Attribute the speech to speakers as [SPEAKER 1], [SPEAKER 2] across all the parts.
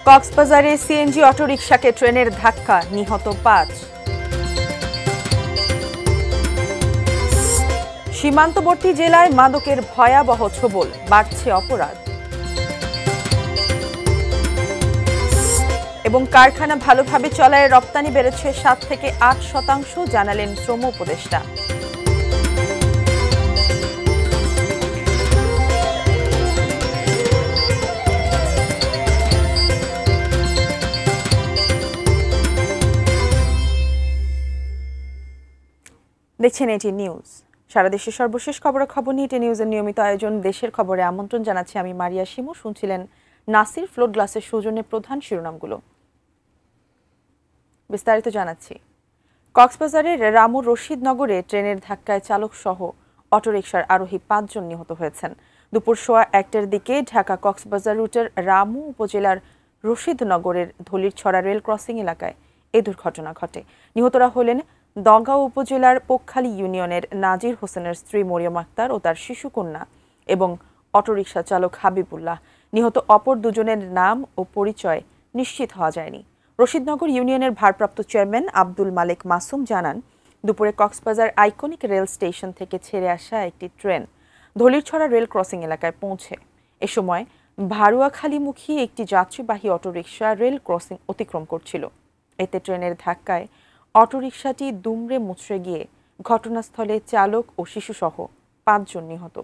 [SPEAKER 1] কক্সবাজারে সিএনজি অটোরিকশাকে ট্রেনের ধাক্কা, নিহত ৫। সীমান্তবর্তী জেলায় মাদকের ভয়াবহ ছোবল, বাড়ছে অপরাধ। এবং কারখানা ভালোভাবে চলায় রপ্তানি বেড়েছে ৭ থেকে ৮%, জানালেন শ্রম উপদেষ্টা। দেখছেন এটি নিউজ। সারা দেশের সর্বশেষ খবরাখবর নিয়ে এটি নিউজের নিয়মিত আয়োজন দেশের খবরে আমন্ত্রণ জানাচ্ছি আমি মারিয়া শিমু। শুনছিলেন নাসির ফ্লোর গ্লাসের সৌজন্যে প্রধান শিরোনামগুলো। বিস্তারিত জানাচ্ছি। কক্সবাজারের রামু রশিদনগরে ট্রেনের ধাক্কায় চালক সহ অটোরিকশার আরোহী ৫ জন নিহত হয়েছেন। দুপুর সোয়া ১টার দিকে ঢাকা কক্সবাজার রুটের রামু উপজেলার রশিদনগরের ধলিরছড়া রেল ক্রসিং এলাকায় এই দুর্ঘটনা ঘটে। নিহতরা হলেন দগাঁও উপজেলার পোকখালী ইউনিয়নের নাজির হোসেনের স্ত্রী মরিয়ম আক্তার ও তার শিশুকন্যা এবং অটোরিকশা চালক হাবিবুল্লাহ। নিহত অপর দুজনের নাম ও পরিচয় নিশ্চিত হওয়া যায়নি। রশিদনগর ইউনিয়নের ভারপ্রাপ্ত চেয়ারম্যান আব্দুল মালেক মাসুম জানান, দুপুরে কক্সবাজার আইকনিক রেল স্টেশন থেকে ছেড়ে আসা একটি ট্রেন ধলিরছড়া রেল ক্রসিং এলাকায় পৌঁছে। এ সময় ভারুয়াখালীমুখী একটি যাত্রীবাহী অটোরিকশা রেল ক্রসিং অতিক্রম করছিল। এতে ট্রেনের ধাক্কায় অটোরিকশাটি দুমড়ে মুচড়ে গিয়ে ঘটনাস্থলে চালক ও শিশুসহ ৫ জন নিহত।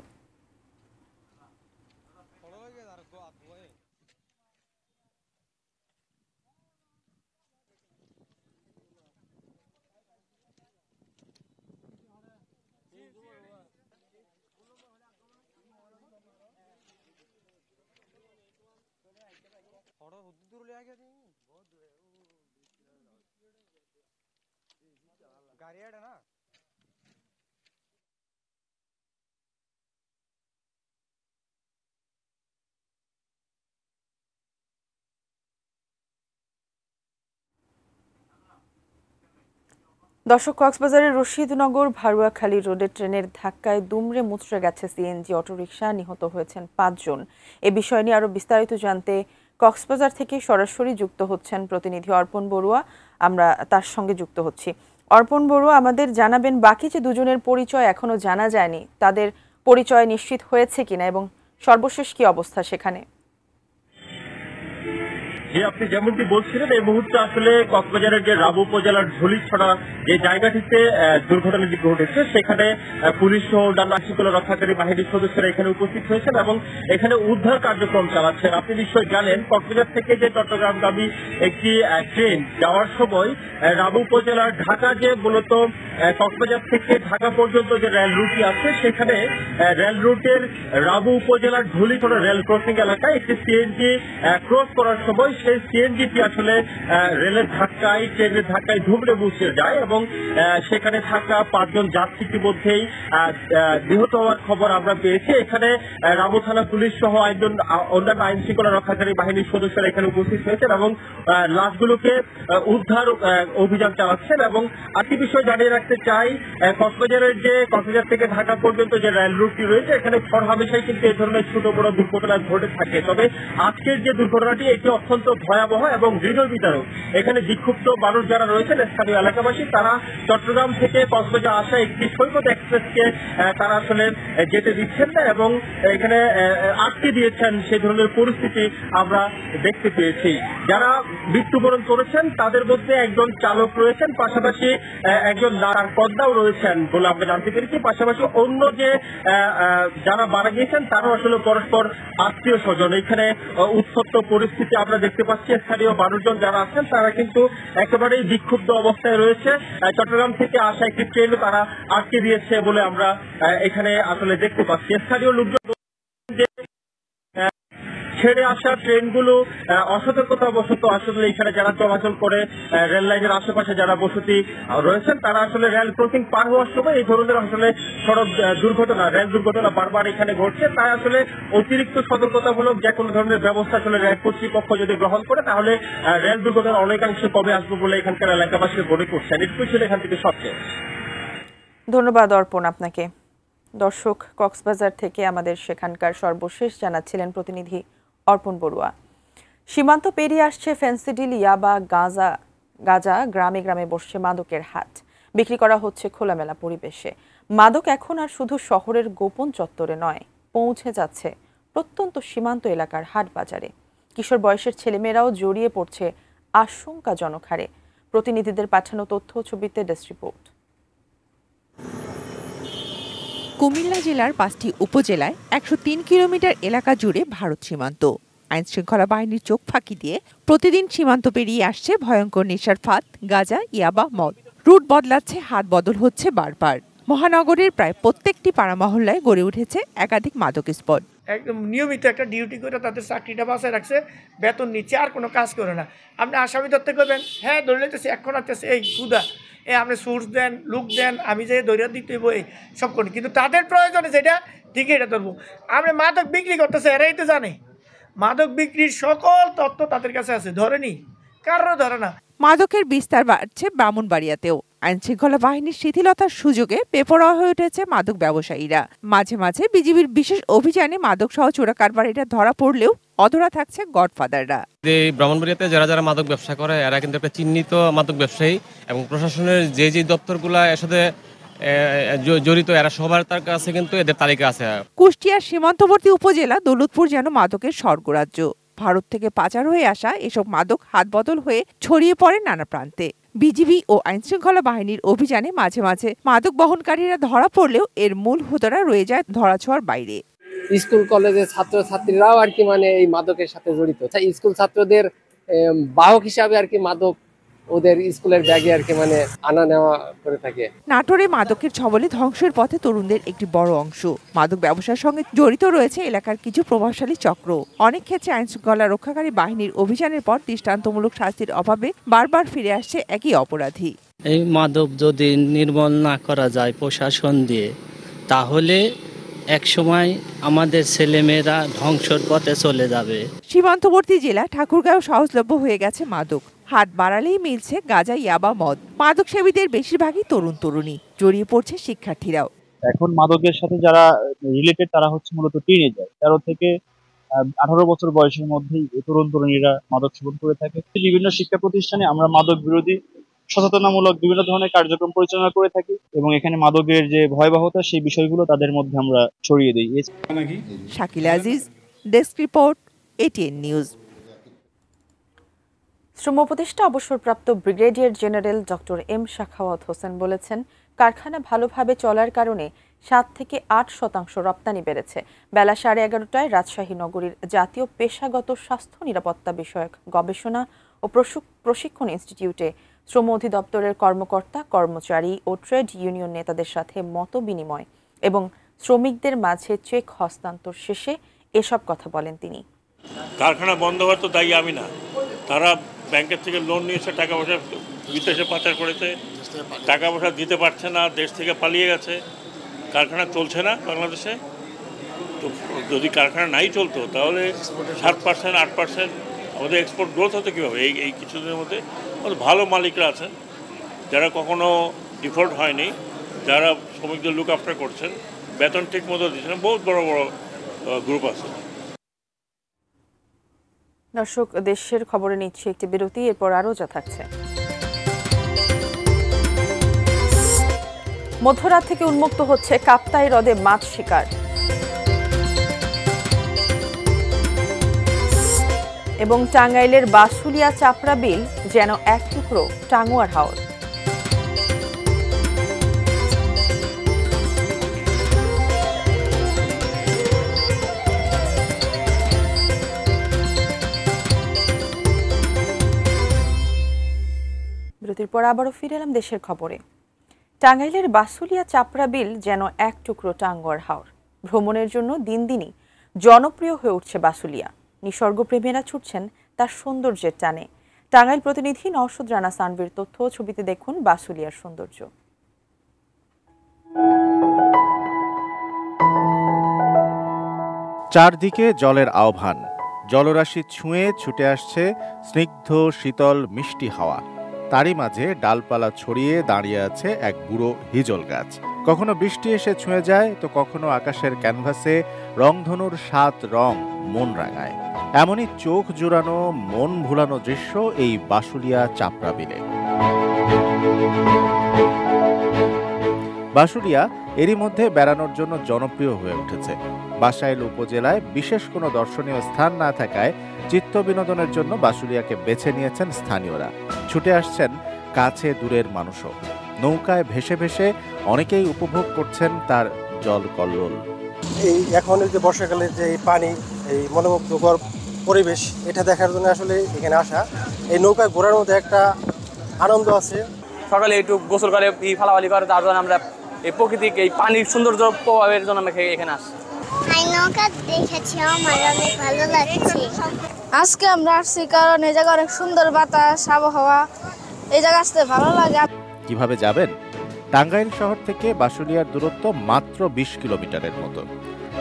[SPEAKER 1] দর্শক, কক্সবাজারের রশিদনগর ভারুয়াখালী রোডে ট্রেনের ধাক্কায় দুমড়ে মুচড়ে গেছে সিএনজি অটোরিকশা, নিহত হয়েছেন ৫ জন। এ বিষয় নিয়ে আরো বিস্তারিত জানতে কক্সবাজার থেকে সরাসরি যুক্ত হচ্ছেন প্রতিনিধি অর্পণ বড়ুয়া। আমরা তার সঙ্গে যুক্ত হচ্ছি। অর্পণ বড়ুয়া, আমাদের জানাবেন বাকি যে দুজনের পরিচয় এখনো জানা যায়নি, তাদের পরিচয় নিশ্চিত হয়েছে কিনা এবং সর্বশেষ কি অবস্থা সেখানে?
[SPEAKER 2] যে আপনি যেমনটি বলছিলেন, এই মুহূর্তে আসলে কক্সবাজারের যে রামু উপজেলার ধলিরছড়া যে জায়গাটিতে দুর্ঘটনাটি ঘটেছে, সেখানে পুলিশ সহ অন্যান্য আইনশৃঙ্খলা রক্ষাকারী বাহিনীর সদস্যরা এখানে উপস্থিত হয়েছেন এবং এখানে উদ্ধার কার্যক্রম চালাচ্ছেন। আপনি নিশ্চয়ই জানেন, কক্সবাজার থেকে যে চট্টগ্রামগামী একটি ট্রেন যাওয়ার সময় রামু উপজেলার ঢাকা যে মূলত কক্সবাজার থেকে ঢাকা পর্যন্ত যে রেল রুটটি আছে, সেখানে রেল রুটের রামু উপজেলার ধলিরছড়া রেল ক্রসিং এলাকায় একটি সিএনজি ক্রস করার সময় সেই সিএনজিটি আসলে রেলের ধাক্কায়, ট্রেনের ধাক্কায় ধুমড়ে মুচড়ে যায় এবং সেখানে থাকা ৫ জন যাত্রী ইতিমধ্যেই নিহত হওয়ার খবর আমরা পেয়েছি। এখানে রামু থানা পুলিশ সহ অন্যান্য আইন শৃঙ্খলা রক্ষাকারী বাহিনীর সদস্যরা এখানে উপস্থিত হয়েছেন এবং লাশগুলোকে উদ্ধার অভিযান চালাচ্ছেন। এবং আরেকটি বিষয় জানিয়ে রাখতে চাই, কক্সবাজার থেকে ঢাকা পর্যন্ত যে রেল রুটটি রয়েছে, এখানে হরহামেশাই কিন্তু এই ধরনের ছোট বড় দুর্ঘটনা ঘটে থাকে। তবে আজকের যে দুর্ঘটনাটি, এটি অত্যন্ত ভয়াবহ এবং হৃদয় বিদারক। এখানে বিক্ষুব্ধ মানুষ যারা রয়েছেন, স্থানীয় এলাকাবাসী, তারা চট্টগ্রাম থেকে কক্সবাজার আসা একটি সৈকত এক্সপ্রেসকে তারা আসলে যেতে দিচ্ছেন না এবং এখানে আটকে দিয়েছেন। সেই ধরনের পরিস্থিতি আমরা দেখতে পেয়েছি। যারা মৃত্যুবরণ করেছেন তাদের মধ্যে একজন চালক রয়েছেন, পাশাপাশি একজন নারার কর্তাও রয়েছেন বলে আমরা জানতে পেরেছি। পাশাপাশি অন্য যে যারা মারা গিয়েছেন তারাও আসলে পরস্পর আত্মীয় স্বজন। এখানে উত্তপ্ত পরিস্থিতি আমরা দেখতে পাচ্ছি। স্থানীয় মানুষজন যারা আছেন তারা কিন্তু একেবারেই বিক্ষুব্ধ অবস্থায় রয়েছে। চট্টগ্রাম থেকে আসা একটি ট্রেন তারা আটকে দিয়েছে বলে আমরা এখানে আসলে দেখতে পাচ্ছি। স্থানীয় লোকজন ছেড়ে আসা ট্রেনগুলো অসতর্কতাবশত আসলে এখানে যারা চলাচল করে রেল লাইনের আশেপাশে যারা বসতি রয়েছেন, তারা আসলে রেল ক্রসিং পার হওয়ার সময় এই ধরনের আসলে সড়ক দুর্ঘটনা, রেল দুর্ঘটনা বারবার এখানে ঘটছে। তাই আসলে অতিরিক্ত সতর্কতামূলক যে কোনো ধরনের ব্যবস্থা আসলে রেল কর্তৃপক্ষ যদি গ্রহণ করে, তাহলে রেল দুর্ঘটনা অনেকাংশে কমে আসবে বলে এখানকার এলাকাবাসী মনে করছেন। একটু ছিল এখান থেকে সবচেয়ে।
[SPEAKER 1] ধন্যবাদ অর্পণ আপনাকে। দর্শক, কক্সবাজার থেকে আমাদের সেখানকার সর্বশেষ জানাচ্ছিলেন প্রতিনিধি অর্পণ বড়ুয়া। সীমান্ত পেরিয়ে আসছে ফেন্সিডিল, ইয়াবা, গাঁজা। গ্রামে গ্রামে বসছে মাদকের হাট। বিক্রি করা হচ্ছে খোলামেলা পরিবেশে। মাদক এখন আর শুধু শহরের গোপন চত্বরে নয়, পৌঁছে যাচ্ছে প্রত্যন্ত সীমান্ত এলাকার হাট বাজারে। কিশোর বয়সের ছেলেমেয়েরাও জড়িয়ে পড়ছে আশঙ্কাজনক হারে। প্রতিনিধিদের পাঠানো তথ্য ছবিতে ডেস্ক রিপোর্ট।
[SPEAKER 3] কুমিল্লা জেলার 5টি উপজেলায় 103 কিলোমিটার এলাকা জুড়ে ভারত সীমান্ত। আইন শৃঙ্খলা বাহিনীর চোখ ফাঁকি দিয়ে প্রতিদিন সীমান্ত পেরিয়ে আসছে ভয়ঙ্কর নেশার ফাঁদ, গাঁজা, ইয়াবা, মদ। রুট বদলাচ্ছে, হাত বদল হচ্ছে বারবার। মহানগরের প্রায় প্রত্যেকটি পাড়া মহল্লায় গড়ে উঠেছে একাধিক মাদক স্পট।
[SPEAKER 4] একদম নিয়মিত একটা ডিউটি করে তাদের চাকরিটা বাঁচায় রাখছে, বেতন নিচ্ছে, আর কোনো কাজ করে না। আপনি আসামি ধরতে করবেন, হ্যাঁ ধরে নিতেছি, এখন আসতেছে এই ক্ষুদা, আপনি সোর্স দেন, লুক দেন, আমি যে ধৈর্য দিতে বই সব করি, কিন্তু তাদের প্রয়োজনে যেটা দিকে এটা ধরবো। আপনি মাদক বিক্রি করতেছে, এরাই তো জানে মাদক বিক্রির সকল তথ্য তাদের কাছে আছে, ধরেনি, কারো ধরে না।
[SPEAKER 3] মাদকের বিস্তার বাড়ছে ব্রাহ্মণবাড়িয়াতেও। আইন শৃঙ্খলা বাহিনীর শিথিলতার সুযোগে বেপরোয়া হয়ে উঠেছে মাদক ব্যবসায়ীরা। মাঝে মাঝে বিজিবির বিশেষ অভিযানে মাদক সহ চোরা কারবারিরা ধরা পড়লেও অধরা থাকছে গডফাদাররা।
[SPEAKER 5] এই ব্রাহ্মণবাড়িয়াতে যারা যারা মাদক ব্যবসা করে এরা কিন্তু একটা চিহ্নিত মাদক ব্যবসায়ী, এবং প্রশাসনের যে যে দপ্তরগুলো এর সাথে জড়িত এরা সবার তার কাছে কিন্তু এদের তালিকা আছে।
[SPEAKER 3] কুষ্টিয়ার সীমান্তবর্তী উপজেলা দৌলতপুর যেন মাদকের স্বর্গরাজ্য। ভারত থেকে পাচার হয়ে আসা এসব মাদক হাত বদল হয়ে ছড়িয়ে পড়ে নানা প্রান্তে। বিজিবি ও আইনশৃঙ্খলা বাহিনীর অভিযানে মাঝে মাঝে মাদক বহনকারীরা ধরা পড়লেও এর মূল হোতারা রয়ে যায় ধরাছোঁয়ার বাইরে।
[SPEAKER 6] স্কুল কলেজের ছাত্রছাত্রীরাও আর কি এই মাদকের সাথে জড়িত। স্কুল ছাত্রদের বাহক হিসাবে আর কি মাদক ওদের স্কুলের ব্যাগে আর কি আনা নেওয়া করে থাকে।
[SPEAKER 3] নাটোরে মাদকের ছবলে ধ্বংসের পথে তরুণদের একটি বড় অংশ। মাদক ব্যবসার সঙ্গে জড়িত রয়েছে এলাকার কিছু প্রভাবশালী চক্র। অনেক ক্ষেত্রে আইন শৃঙ্খলা রক্ষাকারী বাহিনীর অভিযানের পর দৃষ্টান্তমূলক শাস্তির অভাবে বারবার ফিরে আসছে একই অপরাধী।
[SPEAKER 7] এই মাদক যদি নির্মূল না করা যায় প্রশাসন দিয়ে, তাহলে একসময় আমাদের ছেলেমেয়েরা ধ্বংসের পথে চলে যাবে।
[SPEAKER 3] সীমান্তবর্তী জেলা ঠাকুরগাঁও সহজলভ্য হয়ে গেছে মাদক। হাত বাড়ালেই মিলছে গাঁজা, ইয়াবা, মদ। মাদক সেবীদের বেশিরভাগই তরুণ তরুণী, জড়িয়ে পড়ছে শিক্ষার্থীরাও।
[SPEAKER 8] এখন মাদকের সাথে যারা রিলেটেড তারা হচ্ছে মূলত টিনেজার, 13 থেকে 18 বছর বয়সের মধ্যেই তরুণ তরুণীরা মাদক সেবন করে থাকে। বিভিন্ন শিক্ষা প্রতিষ্ঠানে আমরা মাদক বিরোধী সচেতনামূলক বিভিন্ন ধরনের কার্যক্রম পরিচালনা করে থাকি, এবং এখানে মাদকের যে ভয়াবহতা সেই বিষয়গুলো তাদের মধ্যে আমরা ছড়িয়ে দিই।
[SPEAKER 3] Shakil Aziz, desk report, ATN News.
[SPEAKER 1] শ্রম উপদেষ্টা অবসরপ্রাপ্ত brigadier general doctor M Sakhawat Hossain বলেছেন, কারখানা ভালোভাবে চলার কারণে 7 থেকে 8% রপ্তানি বেড়েছে। বেলা 11:30টায় রাজশাহী নগরীর জাতীয় পেশাগত স্বাস্থ্য নিরাপত্তা বিষয়ক গবেষণা ও প্রশিক্ষণ ইনস্টিটিউটে শ্রম অধিদপ্তরের কর্মকর্তা, কর্মচারী ও ট্রেড ইউনিয়ন নেতাদের সাথে মত বিনিময় এবং শ্রমিকদের মাঝে চেক হস্তান্তর শেষে এসব কথা বলেন তিনি।
[SPEAKER 9] কারখানা বন্ধ হওয়ার তো দায়ী আমি না, তারা ব্যাংকের থেকে লোন নিয়েছে, টাকা পয়সা বিদেশে পাচার করেছে, টাকা পয়সা দিতে পারছে না, দেশ থেকে পালিয়ে গেছে, কারখানা চলছে না বাংলাদেশে। তো যদি কারখানা নাই চলতো তাহলে 7%, 8% আমাদের এক্সপোর্ট গ্রোথ হতো কীভাবে? এই কিছুদিনের মধ্যে ভালো মালিকরা আছেন যারা কখনো ডিফল্ট হয়নি, যারা শ্রমিকদের লুক আফটার করছেন, বেতন ঠিক মতো দিচ্ছেন, বহুত বড় বড় গ্রুপ আছে।
[SPEAKER 1] দর্শক, দেশের খবরে নিচ্ছে একটি বিরতি, এরপর আরও যা থাকছে। মধ্যরাত থেকে উন্মুক্ত হচ্ছে কাপ্তাই হ্রদে মাছ শিকার, এবং টাঙ্গাইলের বাসুলিয়া চাপড়া বিল যেন এক টুকরো টাঙ্গুয়ার হাওর। বিরতির পর আবারও ফিরে এলাম দেশের খবরে। টাঙ্গাইলের বাসুলিয়া চাপড়া বিল যেন এক টুকরো টাঙ্গুয়ার হাওর। ভ্রমণের জন্য দিন দিনই জনপ্রিয় হয়ে উঠছে বাসুলিয়া। নিসর্গপ্রেমীরা ছুটছেন তার সৌন্দর্যের টানে। টাঙ্গাইল প্রতিনিধি নওশাদ রানা সানভীর তথ্য ছবিতে দেখুন বাসুলিয়ার সৌন্দর্য।
[SPEAKER 10] চারদিকে জলের আহ্বান, জলরাশি ছুঁয়ে ছুটে আসছে স্নিগ্ধ শীতল মিষ্টি হাওয়া। তারই মাঝে ডালপালা ছড়িয়ে দাঁড়িয়ে আছে এক বুড়ো হিজল গাছ। কখনো বৃষ্টি এসে ছুঁয়ে যায়, তো কখনো আকাশের ক্যানভাসে রংধনুর 7 রং মন রাঙায়। এমনই চোখ জুড়ানো মন ভুলানো দৃশ্য এই বাসুলিয়া চাপড়া বিলে। বাসুলিয়া এরই মধ্যে বেড়ানোর জন্য জনপ্রিয় হয়ে উঠেছে। বাসাইল উপজেলায় বিশেষ কোনো দর্শনীয় স্থান না থাকায় চিত্ত বিনোদনের জন্য বাসুলিয়াকে বেছে নিয়েছেন স্থানীয়রা। ছুটে আসছেন কাছে দূরের মানুষও। নৌকায় ভেসে ভেসে অনেকেই উপভোগ করছেন তার জল কল্লোল।
[SPEAKER 11] এই এখন যে বর্ষাকালের যে পানি, এই মনোমুগ্ধকর পরিবেশ, এটা দেখার জন্য আসলে এখানে আসা। এই নৌকায় ঘোরার মধ্যে একটা আনন্দ আছে।
[SPEAKER 12] সকালে একটু গোসল করে ফালাফালি করে, তার জন্য আমরা এই প্রাকৃতিক এই পানির সৌন্দর্য প্রভাবের জন্য আমরা এখানে আসি।
[SPEAKER 13] নৌকা দেখেছি, আমার অনেক ভালো লাগছে।
[SPEAKER 14] আজকে আমরা আসছি কারণ এই জায়গা অনেক সুন্দর বাতাস, আবহাওয়া, এই জায়গা আসতে ভালো লাগে।
[SPEAKER 10] কিভাবে যাবেন? টাঙ্গাইল শহর থেকে বাসুলিয়ার দূরত্ব মাত্র 20 কিলোমিটারের মতো।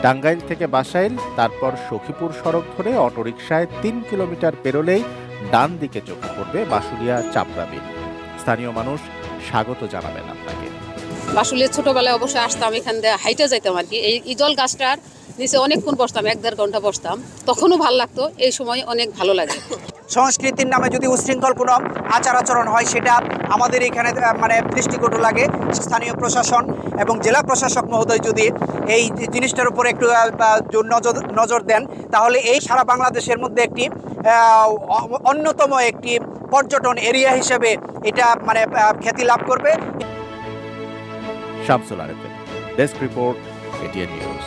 [SPEAKER 10] টাঙ্গাইল থেকে বাসাইল, তারপর সখীপুর সড়ক ধরে অটোরিকশায় 3 কিলোমিটার পেরোলেই ডান দিকে চোখে পড়বে বাসুলিয়া চাপড়া বিল। স্থানীয় মানুষ স্বাগত জানাবেন আপনাকে।
[SPEAKER 15] বাসুলিয়া ছোটবেলায় অবশ্যই আসতাম, এখান দিয়ে হাইটে যাইতাম আর কি। এই ইজল গাছটার নিচে অনেকক্ষণ বসতাম, 1-1.5 ঘন্টা বসতাম, তখনও ভালো লাগতো। এই সময় অনেক ভালো লাগে।
[SPEAKER 16] সংস্কৃতির নামে যদি উচ্ছৃঙ্খল কোনো আচার আচরণ হয়, সেটা আমাদের এখানে মানে দৃষ্টিকটু লাগে। স্থানীয় প্রশাসন এবং জেলা প্রশাসক মহোদয় যদি এই জিনিসটার উপর একটু নজর দেন, তাহলে এই সারা বাংলাদেশের মধ্যে একটি অন্যতম একটি পর্যটন এরিয়া হিসেবে এটা মানে খ্যাতি লাভ করবে।
[SPEAKER 10] Shamsul Arefin, desk report, ATN news.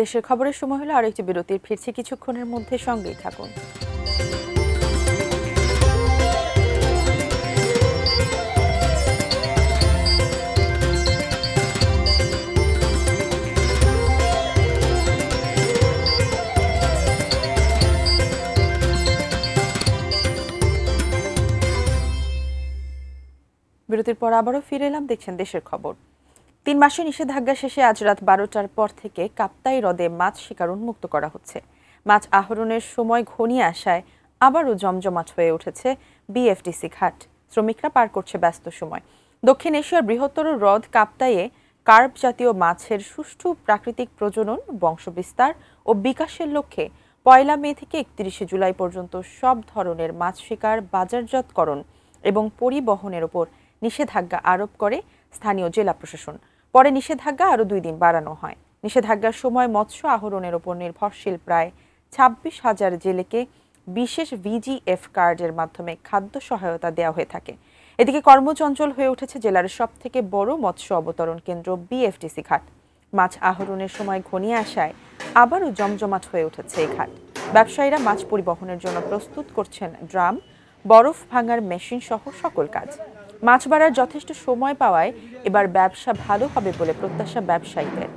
[SPEAKER 1] দেশের খবরের সময় হলো আরেকটি বিরতির। ফিরছি কিছুক্ষণের মধ্যে, সঙ্গেই থাকুন। বিরতির পর আবারও ফিরে এলাম, দেখছেন দেশের খবর। 3 মাসের নিষেধাজ্ঞা শেষে আজ রাত 12টার পর থেকে কাপ্তাই হ্রদে মাছ শিকার উন্মুক্ত করা হচ্ছে। মাছ আহরণের সময় ঘনিয়ে আসায় আবারও জমজমাট হয়ে উঠেছে বিএফডিসি ঘাট। শ্রমিকরা পার করছে ব্যস্ত সময়। দক্ষিণ এশিয়ার বৃহত্তর হ্রদ কাপ্তাইয়ে কার্প জাতীয় মাছের সুষ্ঠু প্রাকৃতিক প্রজনন, বংশবিস্তার ও বিকাশের লক্ষ্যে 1 মে থেকে 31 জুলাই পর্যন্ত সব ধরনের মাছ শিকার, বাজারজাতকরণ এবং পরিবহনের ওপর নিষেধাজ্ঞা আরোপ করে স্থানীয় জেলা প্রশাসন। পরে নিষেধাজ্ঞা আরও 2 দিন বাড়ানো হয়। নিষেধাজ্ঞার সময় মৎস্য আহরণের ওপর নির্ভরশীল প্রায় 26,000 জেলেকে বিশেষ ভিজিএফ কার্ডের মাধ্যমে খাদ্য সহায়তা দেওয়া হয়ে থাকে। এদিকে কর্মচঞ্চল হয়ে উঠেছে জেলার সবথেকে বড় মৎস্য অবতরণ কেন্দ্র বিএফডিসি ঘাট। মাছ আহরণের সময় ঘনিয়ে আসায় আবারও জমজমাট হয়ে উঠেছে এই ঘাট। ব্যবসায়ীরা মাছ পরিবহনের জন্য প্রস্তুত করছেন ড্রাম, বরফ ভাঙার মেশিন সহ সকল কাজ। মাছ বাড়ার যথেষ্ট সময় পাওয়ায় এবার ব্যবসা ভালো হবে বলে প্রত্যাশা ব্যবসায়ীদের।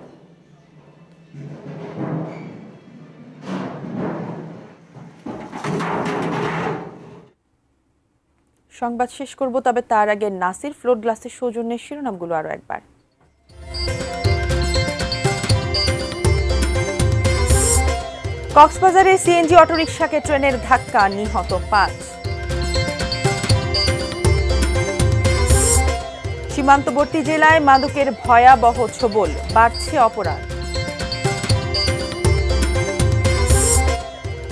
[SPEAKER 1] সংবাদ শেষ করব, তবে তার আগে নাসির ফ্লোর গ্লাসের সৌজন্যে শিরোনামগুলো আরো একবার। কক্সবাজারে সিএনজি অটোরিকশাকে ট্রেনের ধাক্কা, নিহত 5। সীমান্তবর্তী জেলায় মাদকের ভয়াবহ ছোবল, বাড়ছে অপরাধ।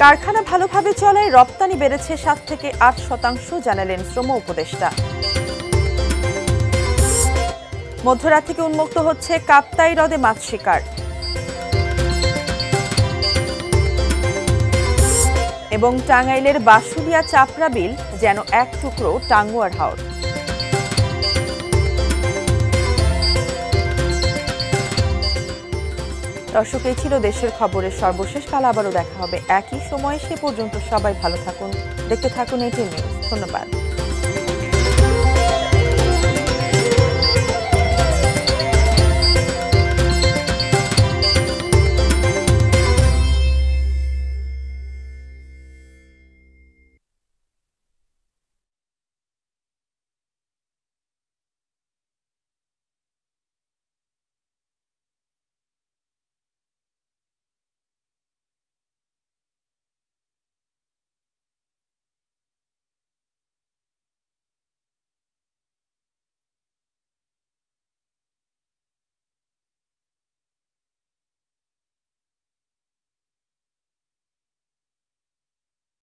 [SPEAKER 1] কারখানা ভালোভাবে চলায় রপ্তানি বেড়েছে 7 থেকে 8%, জানালেন শ্রম উপদেষ্টা। মধ্যরাত থেকে উন্মুক্ত হচ্ছে কাপ্তাই হ্রদে মাছ শিকার। এবং টাঙ্গাইলের বাসুলিয়া চাপড়া বিল যেন এক টুকরো টাঙ্গুয়ার হাওর। দর্শক, এই ছিল দেশের খবরের সর্বশেষ। কাল আবারও দেখা হবে একই সময়ে। সে পর্যন্ত সবাই ভালো থাকুন, দেখতে থাকুন এটিএন নিউজ। ধন্যবাদ।